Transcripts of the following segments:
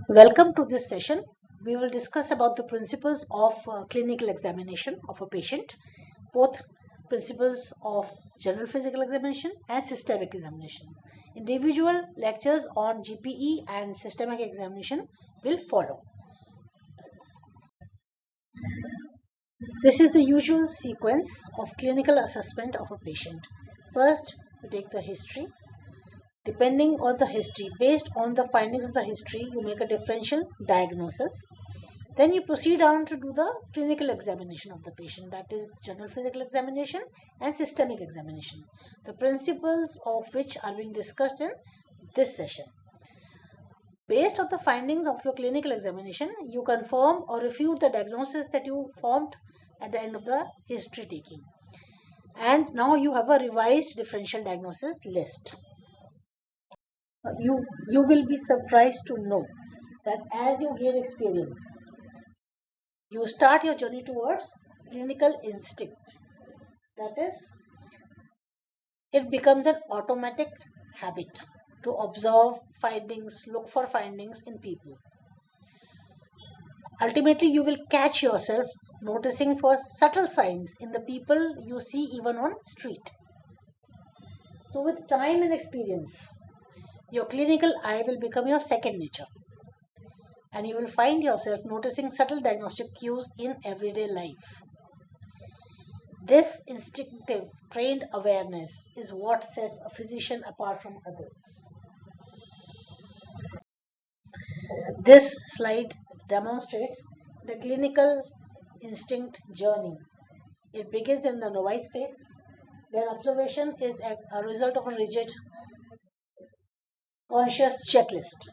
Welcome to this session. We will discuss about the principles of clinical examination of a patient, both principles of general physical examination and systemic examination. Individual lectures on GPE and systemic examination will follow. This is the usual sequence of clinical assessment of a patient. First, you take the history. Depending on the history, based on the findings of the history, you make a differential diagnosis. Then you proceed on to do the clinical examination of the patient, that is general physical examination and systemic examination, the principles of which are being discussed in this session. Based on the findings of your clinical examination, you confirm or refute the diagnosis that you formed at the end of the history taking. And now you have a revised differential diagnosis list. You will be surprised to know that as you gain experience, you start your journey towards clinical instinct. That is, it becomes an automatic habit to observe findings, look for findings in people. Ultimately, you will catch yourself noticing for subtle signs in the people you see even on street. So with time and experience, your clinical eye will become your second nature, and you will find yourself noticing subtle diagnostic cues in everyday life. This instinctive, trained awareness is what sets a physician apart from others. This slide demonstrates the clinical instinct journey. It begins in the novice phase, where observation is a result of a rigid, conscious checklist.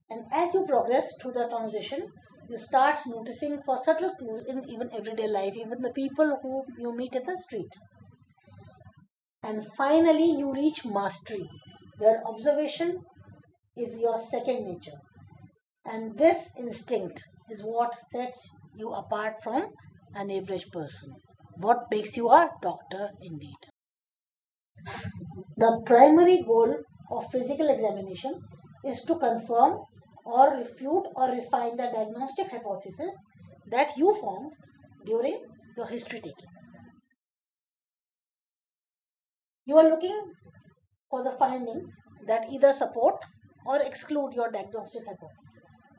And as you progress through the transition, you start noticing for subtle clues in even everyday life, even the people who you meet in the street. And finally, you reach mastery, where observation is your second nature. And this instinct is what sets you apart from an average person. What makes you a doctor indeed. The primary goal of physical examination is to confirm or refute or refine the diagnostic hypothesis that you formed during your history taking. You are looking for the findings that either support or exclude your diagnostic hypothesis.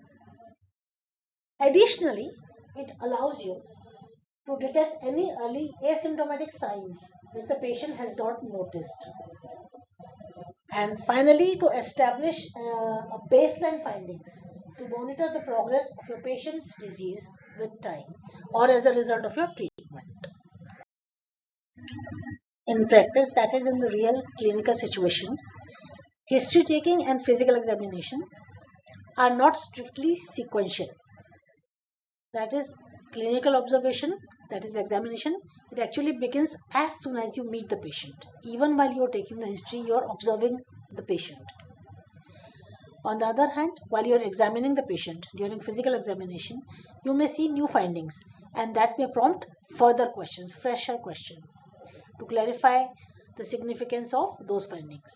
Additionally, it allows you to detect any early asymptomatic signs which the patient has not noticed. And finally, to establish a baseline findings to monitor the progress of your patient's disease with time or as a result of your treatment. In practice, that is in the real clinical situation, history taking and physical examination are not strictly sequential. That is, clinical observation, that is examination, it actually begins as soon as you meet the patient. Even while you are taking the history, you are observing the patient. On the other hand, while you are examining the patient during physical examination, you may see new findings, and that may prompt further questions, fresher questions, to clarify the significance of those findings.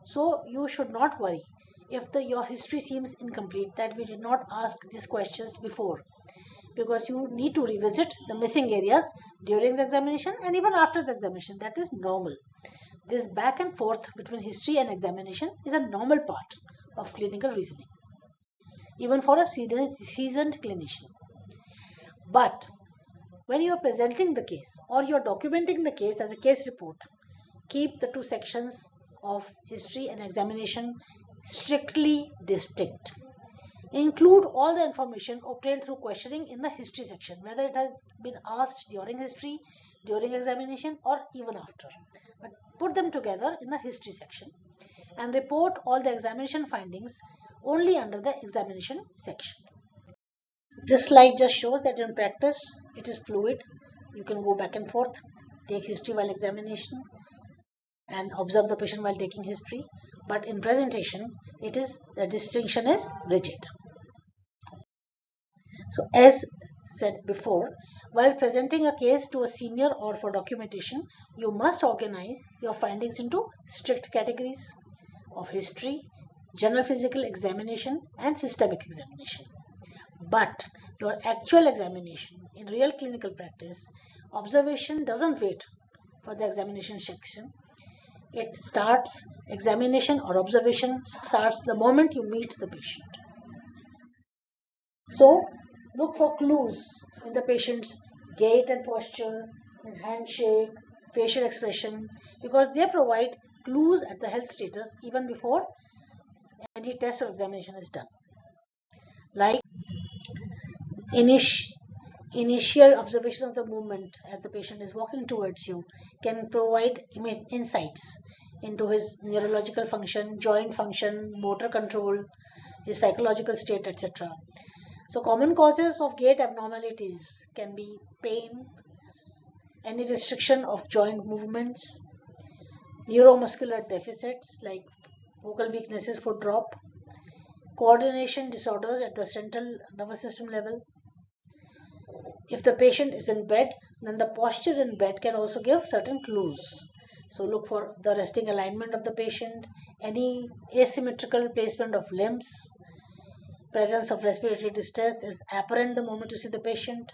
So you should not worry if your history seems incomplete, that we did not ask these questions before, because you need to revisit the missing areas during the examination and even after the examination. That is normal. This back and forth between history and examination is a normal part of clinical reasoning, even for a seasoned clinician. But when you are presenting the case or you are documenting the case as a case report, keep the two sections of history and examination strictly distinct. Include all the information obtained through questioning in the history section, whether it has been asked during history, during examination, or even after. But put them together in the history section and report all the examination findings only under the examination section. This slide just shows that in practice it is fluid. You can go back and forth, take history while examination, and observe the patient while taking history. But in presentation, the distinction is rigid. So as said before, while presenting a case to a senior or for documentation, you must organize your findings into strict categories of history, general physical examination and systemic examination. But your actual examination in real clinical practice, observation doesn't wait for the examination section. It starts, examination or observation starts the moment you meet the patient. So look for clues in the patient's gait and posture, in handshake, facial expression, because they provide clues at the health status even before any test or examination is done. Like initial observation of the movement as the patient is walking towards you can provide insights into his neurological function, joint function, motor control, his psychological state, etc. So common causes of gait abnormalities can be pain, any restriction of joint movements, neuromuscular deficits like vocal weaknesses, foot drop, coordination disorders at the central nervous system level. If the patient is in bed, then the posture in bed can also give certain clues. So look for the resting alignment of the patient, any asymmetrical placement of limbs, presence of respiratory distress is apparent the moment you see the patient,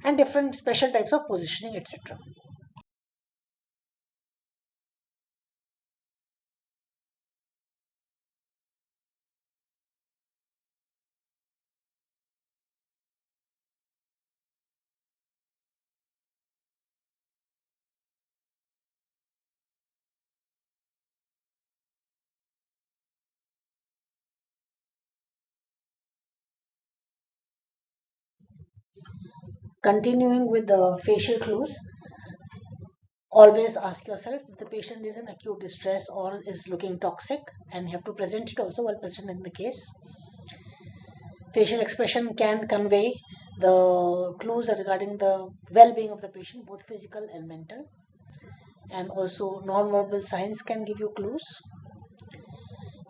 and different special types of positioning, etc. Continuing with the facial clues, always ask yourself if the patient is in acute distress or is looking toxic, and you have to present it also while presenting the case. Facial expression can convey the clues regarding the well-being of the patient, both physical and mental, and also non-verbal signs can give you clues.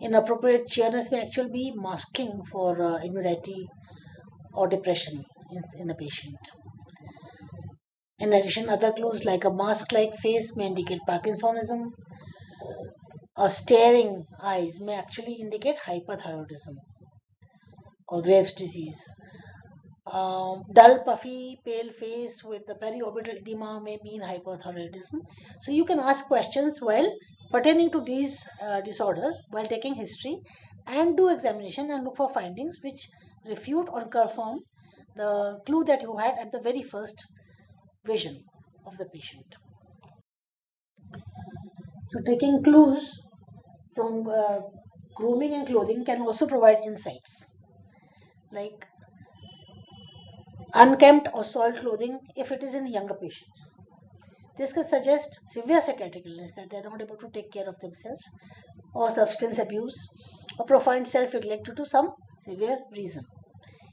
Inappropriate cheeriness may actually be masking for anxiety or depression in a patient. In addition, other clues like a mask-like face may indicate Parkinsonism. A staring eyes may actually indicate hyperthyroidism or Graves' disease. Dull, puffy, pale face with the periorbital edema may mean hypothyroidism. So you can ask questions while pertaining to these disorders while taking history, and do examination and look for findings which refute or confirm the clue that you had at the very first vision of the patient. So taking clues from grooming and clothing can also provide insights, like unkempt or soiled clothing if it is in younger patients. This could suggest severe psychiatric illness, that they are not able to take care of themselves, or substance abuse, or profound self-neglect due to some severe reason.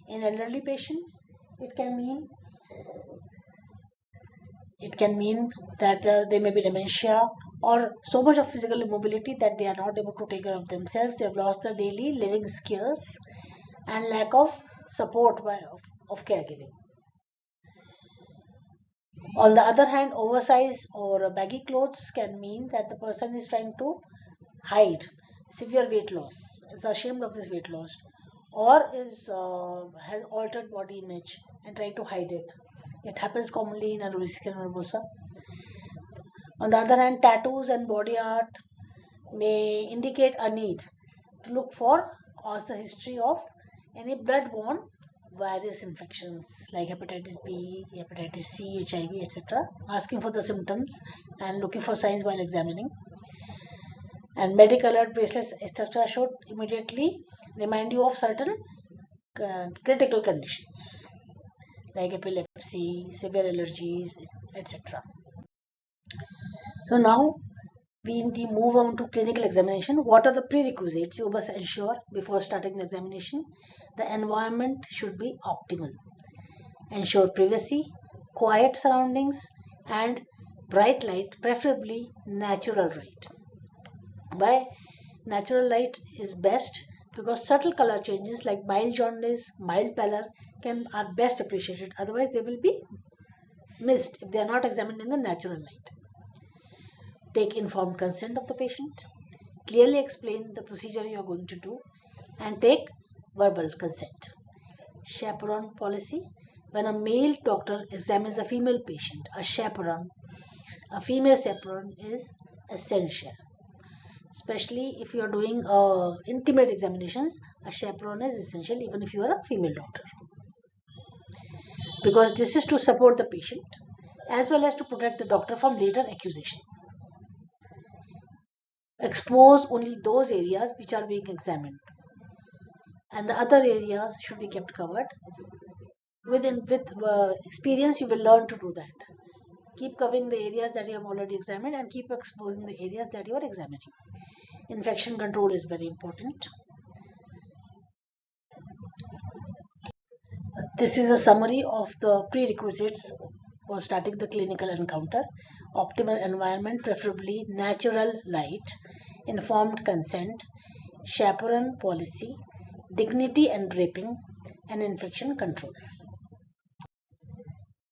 In elderly patients, it can mean that they may be dementia or so much of physical immobility that they are not able to take care of themselves. They have lost their daily living skills and lack of support of caregiving. On the other hand, oversized or baggy clothes can mean that the person is trying to hide severe weight loss, is ashamed of this weight loss, or has altered body image and trying to hide it. It happens commonly in anorexia nervosa. On the other hand, tattoos and body art may indicate a need to look for also history of any blood-borne virus infections like hepatitis B, hepatitis C, HIV, etc. Asking for the symptoms and looking for signs while examining. And medical alert bracelets, etc. should immediately remind you of certain critical conditions like epilepsy, severe allergies, etc. So now we move on to clinical examination. What are the prerequisites you must ensure before starting the examination? The environment should be optimal. Ensure privacy, quiet surroundings, and bright light, preferably natural light. Why natural light is best? Because subtle color changes like mild jaundice, mild pallor are best appreciated. Otherwise, they will be missed if they are not examined in the natural light. Take informed consent of the patient. clearly explain the procedure you are going to do, and take verbal consent. Chaperone policy. When a male doctor examines a female patient, a female chaperone is essential. Especially if you are doing intimate examinations, a chaperone is essential even if you are a female doctor. Because this is to support the patient as well as to protect the doctor from later accusations. Expose only those areas which are being examined, and the other areas should be kept covered. With experience, you will learn to do that. Keep covering the areas that you have already examined and keep exposing the areas that you are examining. Infection control is very important. This is a summary of the prerequisites for starting the clinical encounter. Optimal environment, preferably natural light, informed consent, chaperone policy, dignity and draping, and infection control.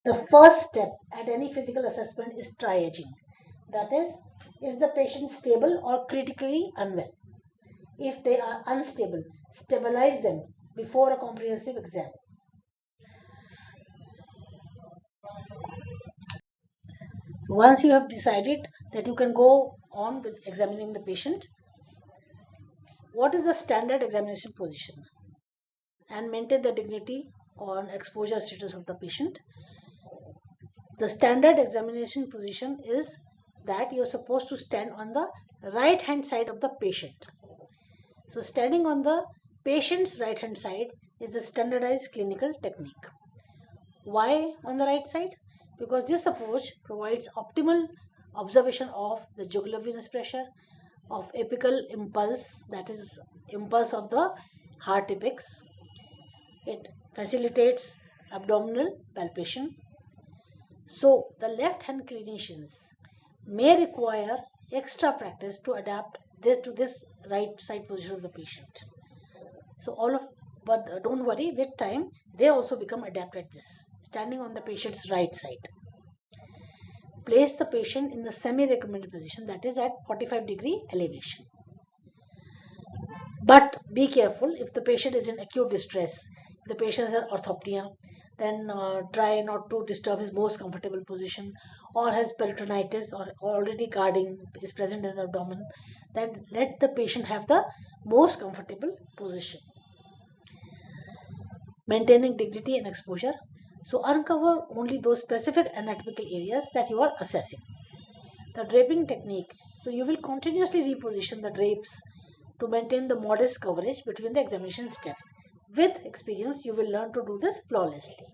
The first step at any physical assessment is triaging. That is the patient stable or critically unwell? If they are unstable, stabilize them before a comprehensive exam. Once you have decided that you can go on with examining the patient, what is the standard examination position? And maintain the dignity on exposure status of the patient. The standard examination position is that you are supposed to stand on the right hand side of the patient. So standing on the patient's right hand side is a standardized clinical technique. Why on the right side? Because this approach provides optimal observation of the jugular venous pressure, of apical impulse, that is impulse of the heart apex. It facilitates abdominal palpation. So the left hand clinicians may require extra practice to adapt this to this right side position of the patient. So but don't worry, with time they also become adept at this, standing on the patient's right side. Place the patient in the semi-recommended position, that is at 45-degree elevation. But be careful, if the patient is in acute distress, if the patient has orthopnea, then try not to disturb his most comfortable position, or has peritonitis or already guarding is present in the abdomen, then let the patient have the most comfortable position. Maintaining dignity and exposure. So uncover only those specific anatomical areas that you are assessing. The draping technique. So you will continuously reposition the drapes to maintain the modest coverage between the examination steps. With experience, you will learn to do this flawlessly.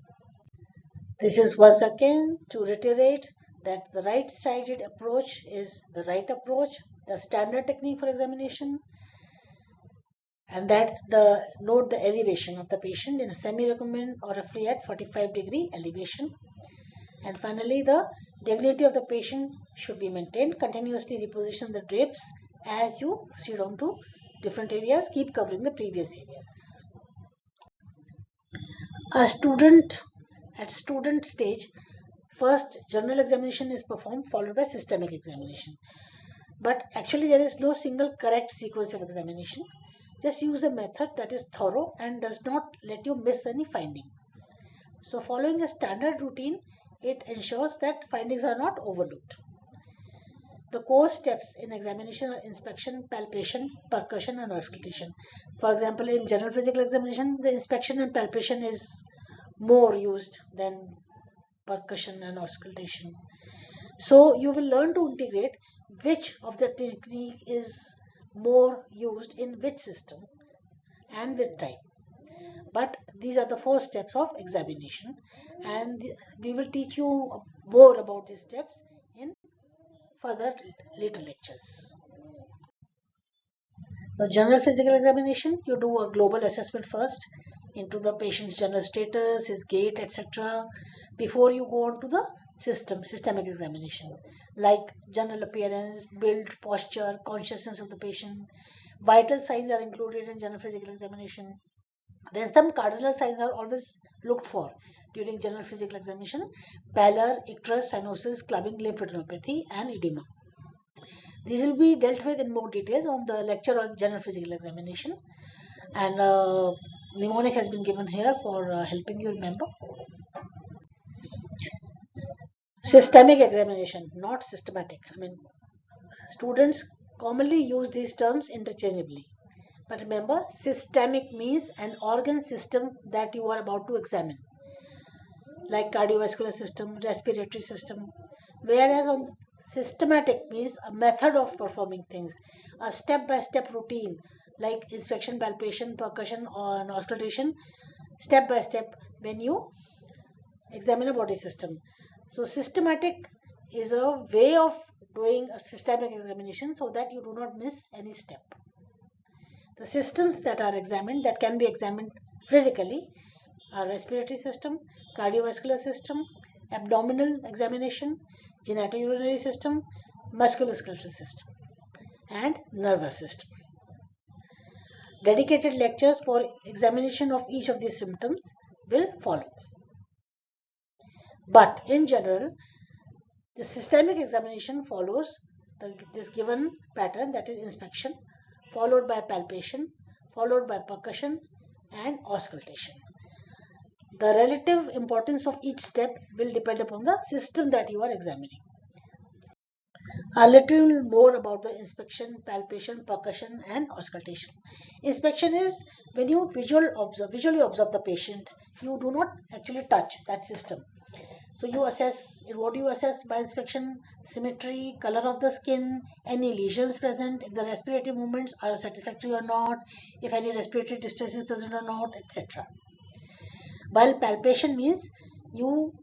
This is once again to reiterate that the right-sided approach is the right approach, the standard technique for examination, and that note the elevation of the patient in a semi-recommended or roughly at 45-degree elevation. And finally, the dignity of the patient should be maintained. Continuously reposition the drapes as you proceed on to different areas. Keep covering the previous areas. At student stage, first general examination is performed, followed by systemic examination. But actually there is no single correct sequence of examination. Just use a method that is thorough and does not let you miss any finding. So following a standard routine, it ensures that findings are not overlooked. The core steps in examination are inspection, palpation, percussion, and auscultation. For example, in general physical examination, the inspection and palpation is more used than percussion and auscultation. So you will learn to integrate which of the technique is more used in which system and with time. But these are the 4 steps of examination, and we will teach you more about these steps in further later lectures. The general physical examination, you do a global assessment first into the patient's general status, his gait, etc. before you go on to the systemic examination, like general appearance, build, posture, consciousness of the patient. Vital signs are included in general physical examination. Then some cardinal signs are always looked for during general physical examination: pallor, icterus, cyanosis, clubbing, lymphadenopathy, and edema. These will be dealt with in more details on the lecture on general physical examination, and mnemonic has been given here for helping you remember. Systemic examination, not systematic. I mean, students commonly use these terms interchangeably. But remember, systemic means an organ system that you are about to examine, like cardiovascular system, respiratory system. Whereas on systematic means a method of performing things, a step-by-step routine, like inspection, palpation, percussion, or auscultation, step by step when you examine a body system. So systematic is a way of doing a systemic examination so that you do not miss any step. The systems that are examined, that can be examined physically, are respiratory system, cardiovascular system, abdominal examination, genitourinary system, musculoskeletal system, and nervous system. Dedicated lectures for examination of each of these symptoms will follow. But in general, the systemic examination follows this given pattern, that is inspection, followed by palpation, followed by percussion and auscultation. The relative importance of each step will depend upon the system that you are examining. A little more about the inspection, palpation, percussion and auscultation. Inspection is when you visually observe the patient. You do not actually touch that system. So you assess, what do you assess by inspection? Symmetry, color of the skin, any lesions present, if the respiratory movements are satisfactory or not, if any respiratory distress is present or not, etc. While palpation means you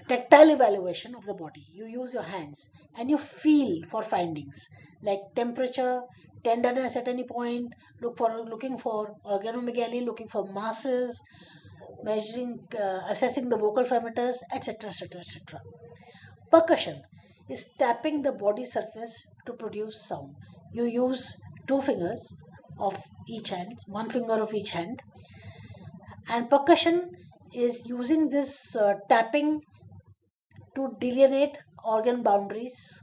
tactile evaluation of the body. You use your hands and you feel for findings like temperature, tenderness at any point, looking for organomegaly, looking for masses, measuring, assessing the vocal parameters, etc., etc., etc. Percussion is tapping the body surface to produce sound. You use two fingers of each hand, one finger of each hand, and percussion is using this tapping to delineate organ boundaries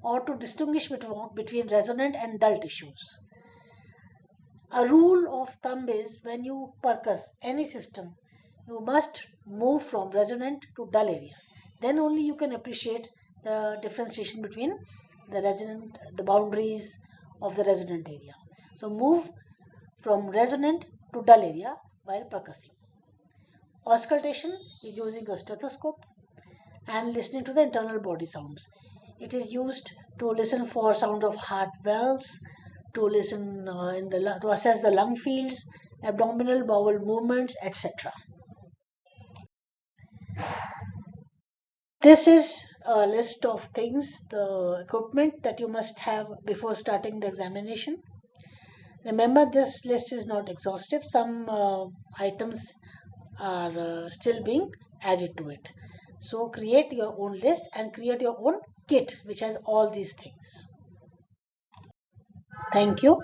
or to distinguish between resonant and dull tissues. A rule of thumb is when you percuss any system, you must move from resonant to dull area. Then only you can appreciate the differentiation between the boundaries of the resonant area. So move from resonant to dull area while percussing. Auscultation is using a stethoscope and listening to the internal body sounds. It is used to listen for sound of heart valves, to listen to assess the lung fields, abdominal bowel movements, etc. This is a list of things, the equipment that you must have before starting the examination. Remember, this list is not exhaustive. Some items are still being added to it. So create your own list and create your own kit which has all these things. Thank you.